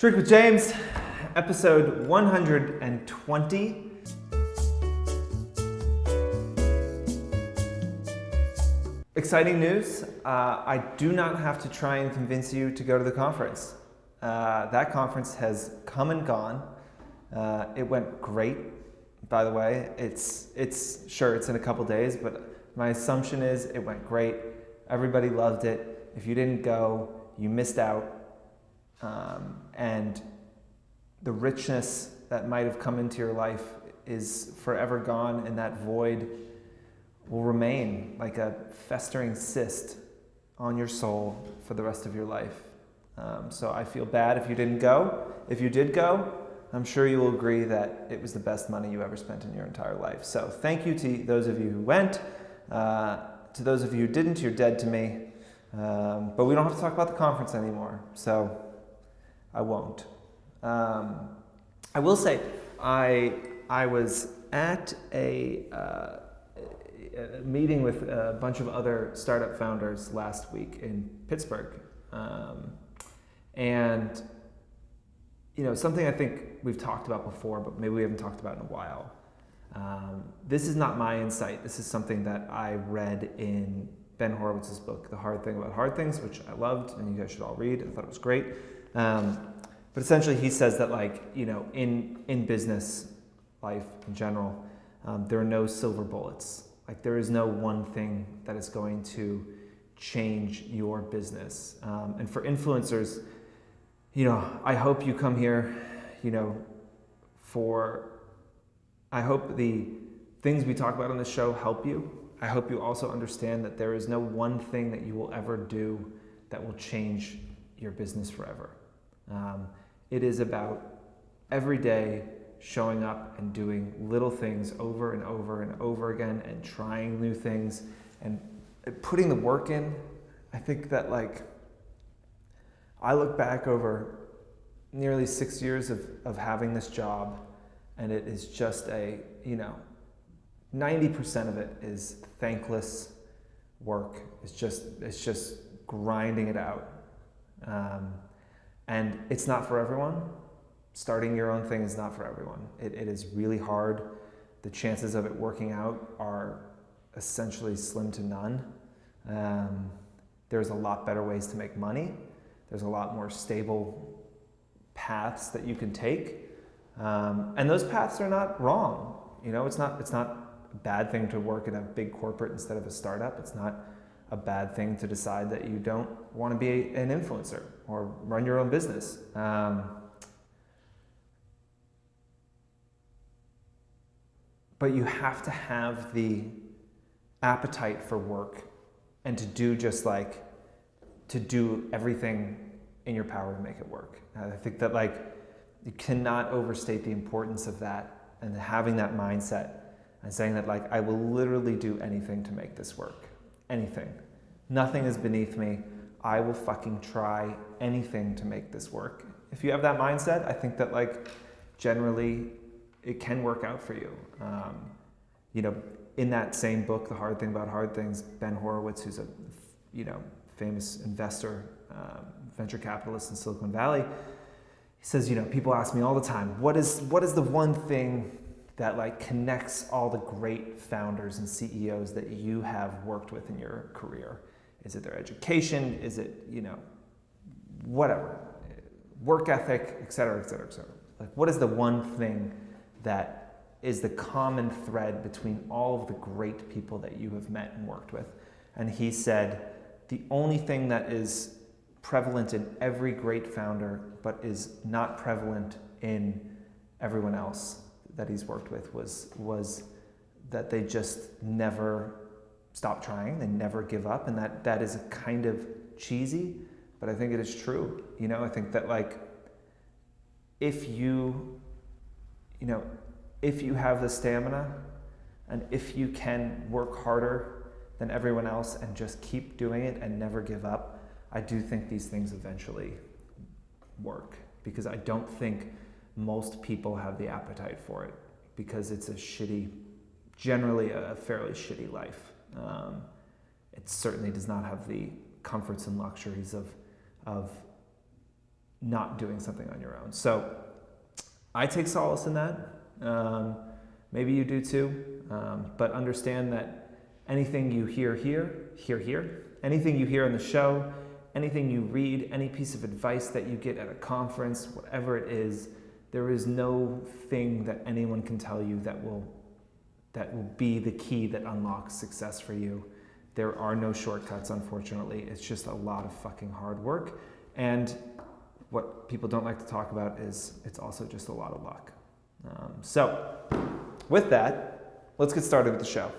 Drink with James, episode 120. Exciting news. I do not have to try and convince you to go to the conference. That conference has come and gone. It went great, by the way. It's in a couple days, but my assumption is it went great. Everybody loved it. If you didn't go, you missed out. And the richness that might have come into your life is forever gone, and that void will remain like a festering cyst on your soul for the rest of your life. So I feel bad if you didn't go. If you did go, I'm sure you will agree that it was the best money you ever spent in your entire life. So thank you to those of you who went. To those of you who didn't, you're dead to me. But we don't have to talk about the conference anymore. So I won't. I will say, I was at a meeting with a bunch of other startup founders last week in Pittsburgh, and something I think we've talked about before, but maybe we haven't talked about in a while. This is not my insight. This is something that I read in Ben Horowitz's book, The Hard Thing About Hard Things, which I loved, and you guys should all read. I thought it was great. But essentially he says that in business life in general, there are no silver bullets. Like there is no one thing that is going to change your business. And for influencers, I hope you come here, I hope the things we talk about on this show help you. I hope you also understand that there is no one thing that you will ever do that will change your business forever. It is about every day showing up and doing little things over and over and over again and trying new things and putting the work in. I think that I look back over nearly 6 years of having this job, and it is just 90% of it is thankless work. It's just grinding it out. And it's not for everyone. Starting your own thing is not for everyone. It is really hard. The chances of it working out are essentially slim to none. There's a lot better ways to make money. There's a lot more stable paths that you can take. And those paths are not wrong. It's not a bad thing to work in a big corporate instead of a startup. It's not a bad thing to decide that you don't want to be an influencer or run your own business. But you have to have the appetite for work and to do to do everything in your power to make it work. I think that you cannot overstate the importance of that and having that mindset and saying that I will literally do anything to make this work. Anything. Nothing is beneath me. I will fucking try anything to make this work. If you have that mindset, I think that generally it can work out for you. In that same book, The Hard Thing About Hard Things, Ben Horowitz, who's a famous investor, venture capitalist in Silicon Valley, he says, people ask me all the time, what is the one thing that connects all the great founders and CEOs that you have worked with in your career? Is it their education? Is it, whatever, work ethic, et cetera, et cetera, et cetera? What is the one thing that is the common thread between all of the great people that you have met and worked with? And he said, the only thing that is prevalent in every great founder, but is not prevalent in everyone else that he's worked with was that they just never stop trying, they never give up, and that is a kind of cheesy, but I think it is true. I think that if you have the stamina and if you can work harder than everyone else and just keep doing it and never give up, I do think these things eventually work, because I don't think most people have the appetite for it, because it's generally a fairly shitty life. It certainly does not have the comforts and luxuries of not doing something on your own. So I take solace in that. Maybe you do too, but understand that anything you hear here, anything you hear on the show, anything you read, any piece of advice that you get at a conference, whatever it is, there is no thing that anyone can tell you that will be the key that unlocks success for you. There are no shortcuts, unfortunately. It's just a lot of fucking hard work. And what people don't like to talk about is it's also just a lot of luck. So with that, let's get started with the show.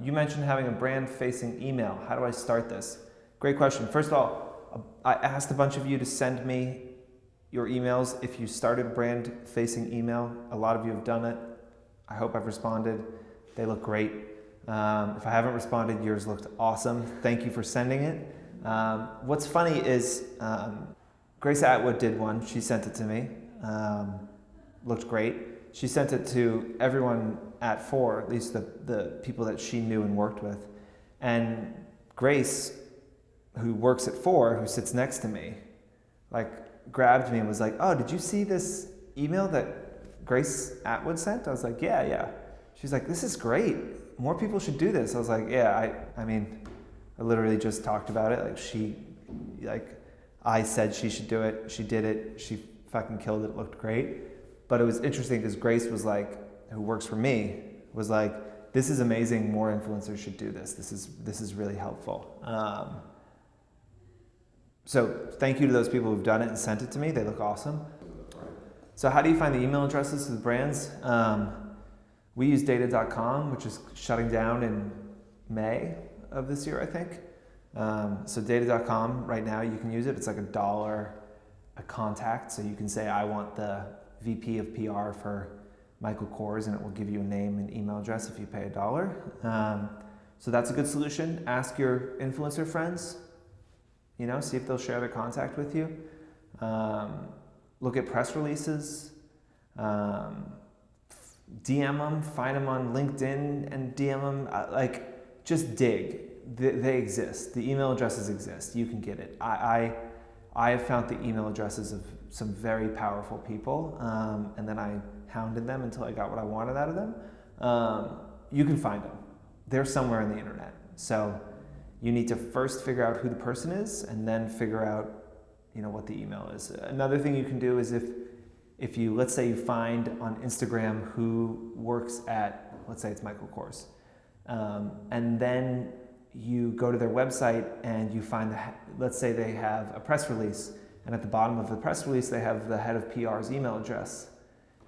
You mentioned having a brand-facing email. How do I start this? Great question. First of all, I asked a bunch of you to send me your emails if you started a brand-facing email. A lot of you have done it. I hope I've responded. They look great. If I haven't responded, yours looked awesome. Thank you for sending it. What's funny is Grace Atwood did one. She sent it to me. Looked great. She sent it to everyone at Four, at least the people that she knew and worked with. And Grace, who works at Four, who sits next to me, grabbed me and was like, "Oh, did you see this email that Grace Atwood sent?" I was like, yeah. She's like, "This is great. More people should do this." I was like, "Yeah, I mean, I literally just talked about it. I said she should do it. She did it. She fucking killed it. It looked great." But it was interesting because Grace was like, who works for me, was like, "This is amazing. More influencers should do this. This is really helpful." So thank you to those people who've done it and sent it to me. They look awesome. So how do you find the email addresses to the brands? We use data.com, which is shutting down in May of this year, I think. So data.com, right now you can use it. It's like $1 a contact. So you can say, "I want the VP of PR for Michael Kors," and it will give you a name and email address if you pay $1. So that's a good solution. Ask your influencer friends, see if they'll share their contact with you. Look at press releases. DM them, find them on LinkedIn and DM them. Just dig. They exist. The email addresses exist. You can get it. I have found the email addresses of some very powerful people, and then I hounded them until I got what I wanted out of them. You can find them. They're somewhere on the internet. So you need to first figure out who the person is, and then figure out, what the email is. Another thing you can do is if you, let's say you find on Instagram who works at, let's say it's Michael Kors, and then you go to their website and you find let's say they have a press release, and at the bottom of the press release they have the head of PR's email address,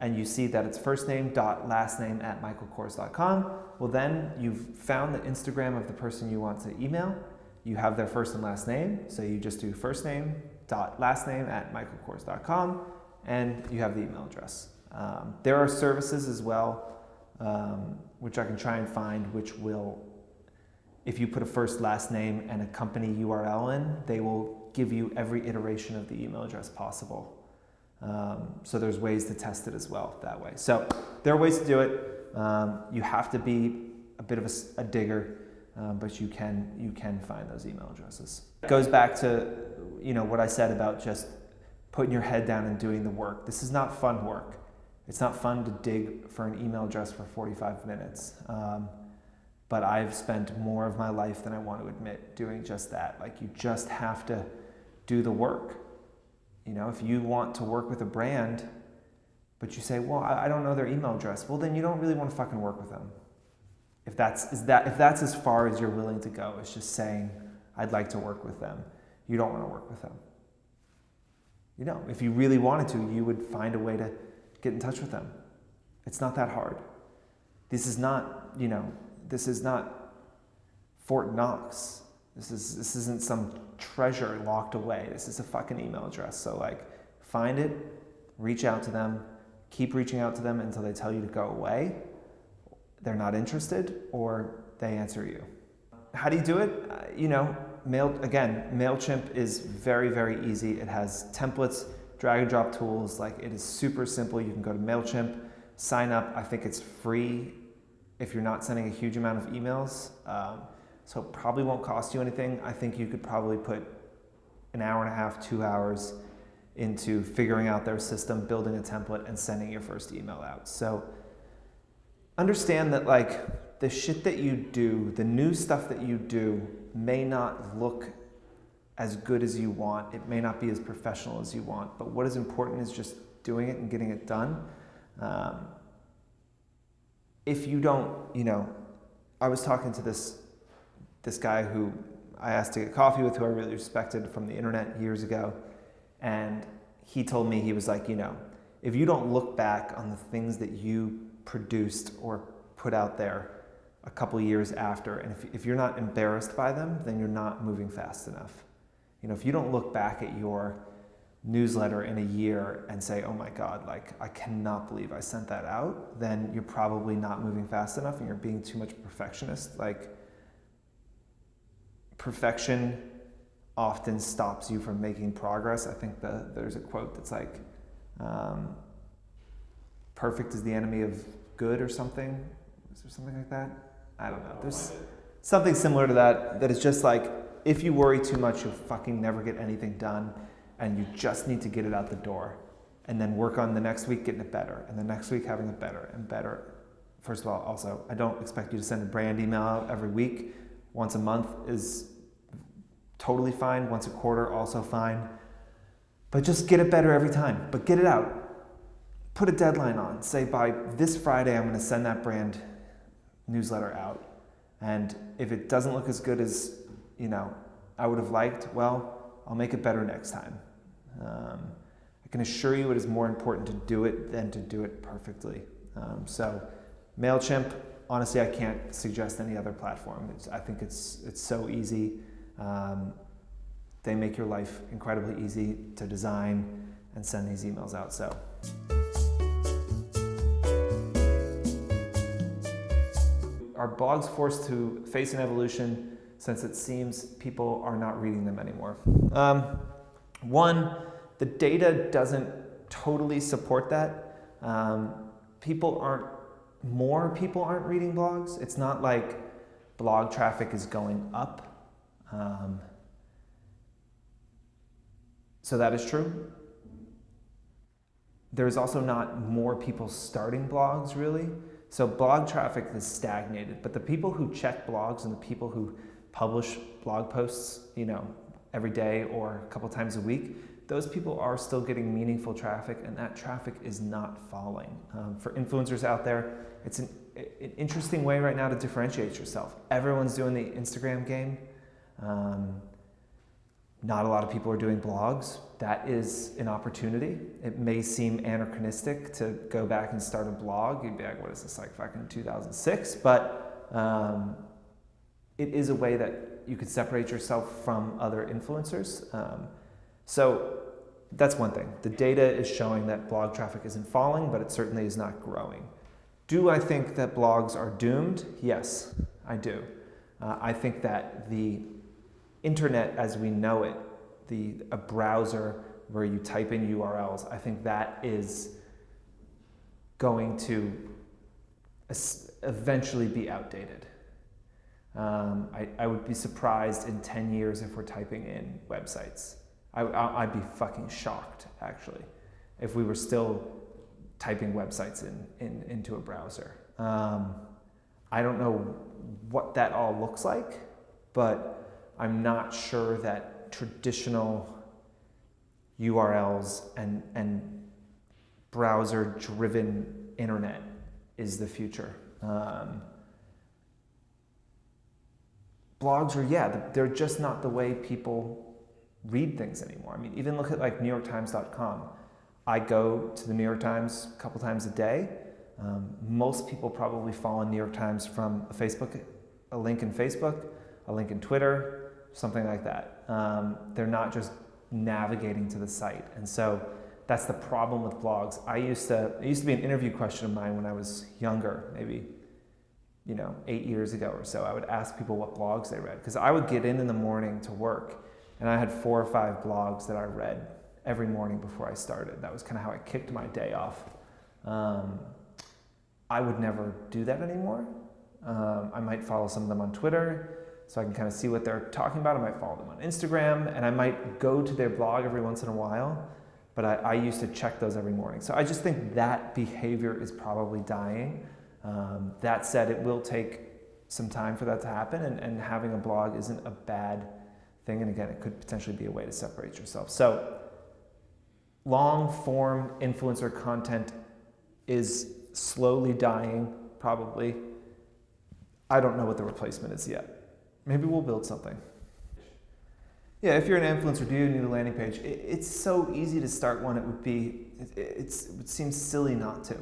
and you see that it's first name dot last name at michaelkors.com. Well, then you've found the Instagram of the person you want to email. You have their first and last name, so you just do first name dot last name at michaelkors.com, and you have the email address. There are services as well, which I can try and find, which will, if you put a first last name and a company URL in, they will give you every iteration of the email address possible. So there's ways to test it as well that way. So there are ways to do it. You have to be a bit of a digger, but you can find those email addresses. It goes back to what I said about just putting your head down and doing the work. This is not fun work. It's not fun to dig for an email address for 45 minutes. But I've spent more of my life than I want to admit doing just that. You just have to do the work. If you want to work with a brand, but you say, "Well, I don't know their email address," well, then you don't really want to fucking work with them. If that's as far as you're willing to go, it's just saying, "I'd like to work with them," you don't want to work with them. If you really wanted to, you would find a way to get in touch with them. It's not that hard. This is not Fort Knox. This isn't some treasure locked away. This is a fucking email address. So find it, reach out to them, keep reaching out to them until they tell you to go away, they're not interested, or they answer you. How do you do it? MailChimp is very, very easy. It has templates, drag and drop tools. It is super simple. You can go to MailChimp, sign up. I think it's free if you're not sending a huge amount of emails. so it probably won't cost you anything. I think you could probably put an hour and a half, 2 hours into figuring out their system, building a template, and sending your first email out. So understand that like the shit that you do, the new stuff that you do may not look as good as you want. It may not be as professional as you want, but what is important is just doing it and getting it done. If you don't, I was talking to this guy who I asked to get coffee with, who I really respected from the internet years ago. And he told me, he was like, if you don't look back on the things that you produced or put out there a couple years after, and if you're not embarrassed by them, then you're not moving fast enough. If you don't look back at your newsletter in a year and say, oh my God, like I cannot believe I sent that out, then you're probably not moving fast enough and you're being too much perfectionist. Like perfection often stops you from making progress. I think there's a quote that's like, perfect is the enemy of good or something. Is there something like that? I don't know. There's something similar to that is just like, if you worry too much, you'll fucking never get anything done, and you just need to get it out the door and then work on the next week getting it better, and the next week having it better and better. First of all, also, I don't expect you to send a brand email out every week. Once a month is totally fine. Once a quarter, also fine. But just get it better every time. But get it out. Put a deadline on. Say by this Friday, I'm going to send that brand newsletter out. And if it doesn't look as good as, I would have liked, well, I'll make it better next time. I can assure you it is more important to do it than to do it perfectly. So MailChimp, honestly, I can't suggest any other platform. I think it's so easy. They make your life incredibly easy to design and send these emails out. So. Are blogs forced to face an evolution since it seems people are not reading them anymore? One, the data doesn't totally support that. More people aren't reading blogs. It's not like blog traffic is going up. So that is true. There's also not more people starting blogs, really. So blog traffic is stagnated, but the people who check blogs and the people who publish blog posts, every day or a couple times a week, those people are still getting meaningful traffic, and that traffic is not falling. For influencers out there, it's an interesting way right now to differentiate yourself. Everyone's doing the Instagram game. Not a lot of people are doing blogs. That is an opportunity. It may seem anachronistic to go back and start a blog. You'd be like, what is this, like fucking 2006? But it is a way that you could separate yourself from other influencers. So that's one thing. The data is showing that blog traffic isn't falling, but it certainly is not growing. Do I think that blogs are doomed? Yes, I do. I think that the internet as we know it, a browser where you type in URLs, I think that is going to eventually be outdated. I would be surprised in 10 years if we're typing in websites. I'd be fucking shocked, actually, if we were still typing websites into a browser. I don't know what that all looks like, but I'm not sure that traditional URLs and browser-driven internet is the future. Blogs are, they're just not the way people read things anymore. I mean, even look at like NewYorkTimes.com. I go to the New York Times a couple times a day. Most people probably follow New York Times from a link in Facebook, a link in Twitter, something like that. They're not just navigating to the site. And so that's the problem with blogs. It used to be an interview question of mine when I was younger, maybe 8 years ago or so. I would ask people what blogs they read, because I would get in the morning to work and I had 4 or 5 blogs that I read every morning before I started. That was kind of how I kicked my day off. I would never do that anymore. I might follow some of them on Twitter, so I can kind of see what they're talking about. I might follow them on Instagram, and I might go to their blog every once in a while, but I used to check those every morning. So I just think that behavior is probably dying. That said, it will take some time for that to happen, and having a blog isn't a bad thing, and again, it could potentially be a way to separate yourself. So long form influencer content is slowly dying, probably. I don't know what the replacement is yet. Maybe we'll build something. Yeah, if you're an influencer, do you need a landing page? It's so easy to start one. It would seem silly not to.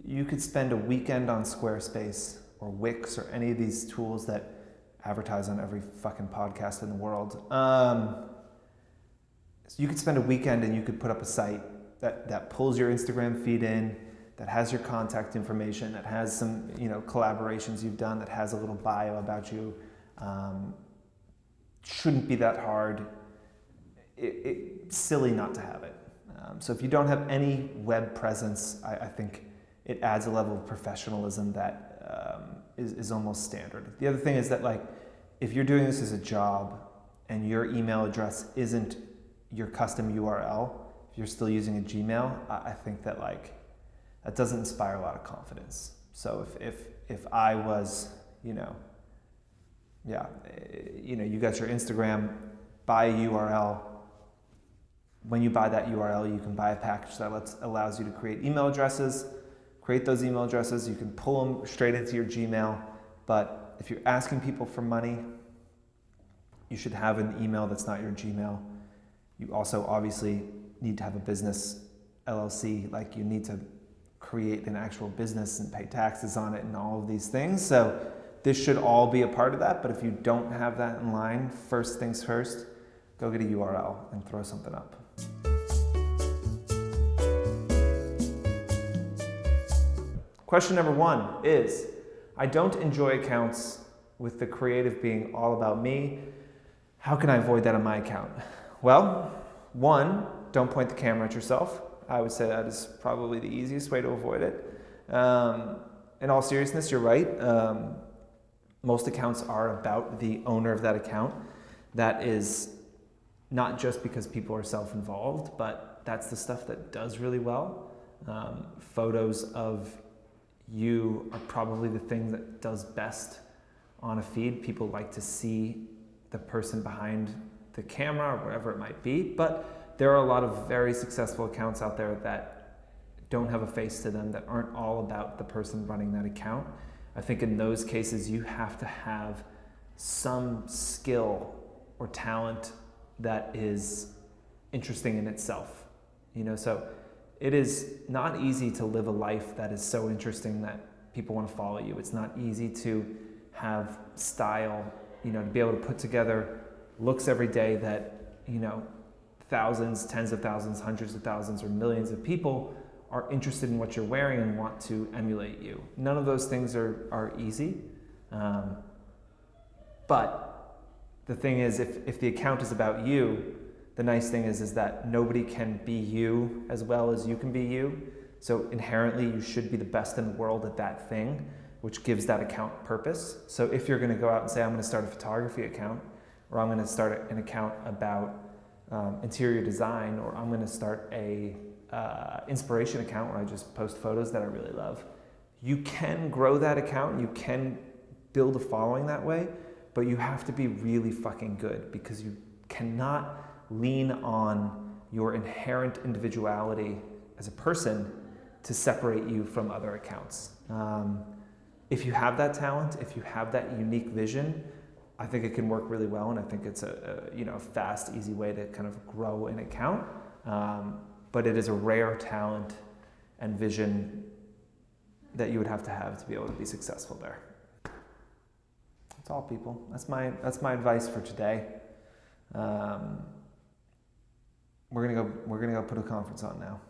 You could spend a weekend on Squarespace or Wix or any of these tools that advertise on every fucking podcast in the world. So you could spend a weekend and you could put up a site that pulls your Instagram feed in, that has your contact information, that has some collaborations you've done, that has a little bio about you. Shouldn't be that hard. It's silly not to have it. So if you don't have any web presence, I think it adds a level of professionalism that is almost standard. The other thing is that, like, if you're doing this as a job and your email address isn't your custom URL, if you're still using a Gmail, I think that that doesn't inspire a lot of confidence. So if I was, you got your Instagram, buy a URL. When you buy that URL, you can buy a package that allows you to create email addresses. Create those email addresses. You can pull them straight into your Gmail. But if you're asking people for money, you should have an email that's not your Gmail. You also obviously need to have a business LLC. Like, you need to create an actual business and pay taxes on it and all of these things. So this should all be a part of that. But if you don't have that in line, first things first, go get a URL and throw something up. Question number 1 is, I don't enjoy accounts with the creative being all about me. How can I avoid that on my account? Well, 1, don't point the camera at yourself. I would say that is probably the easiest way to avoid it. In all seriousness, you're right. Most accounts are about the owner of that account. That is not just because people are self-involved, but that's the stuff that does really well. Photos of you are probably the thing that does best on a feed. People like to see the person behind the camera or whatever it might be, but there are a lot of very successful accounts out there that don't have a face to them, that aren't all about the person running that account. I think in those cases you have to have some skill or talent that is interesting in itself. So it is not easy to live a life that is so interesting that people want to follow you. It's not easy to have style, to be able to put together looks every day that, thousands, tens of thousands, hundreds of thousands, or millions of people are interested in what you're wearing and want to emulate you. None of those things are easy. But the thing is, if the account is about you, the nice thing is that nobody can be you as well as you can be you. So inherently, you should be the best in the world at that thing, which gives that account purpose. So if you're going to go out and say, I'm going to start a photography account, or I'm going to start an account about interior design, or I'm going to start a inspiration account where I just post photos that I really love, you can grow that account, you can build a following that way, but you have to be really fucking good, because you cannot lean on your inherent individuality as a person to separate you from other accounts. If you have that talent, if you have that unique vision, I think it can work really well, and I think it's a fast, easy way to kind of grow an account. But it is a rare talent and vision that you would have to be able to be successful there. That's all, people. That's my advice for today. We're gonna go put a conference on now.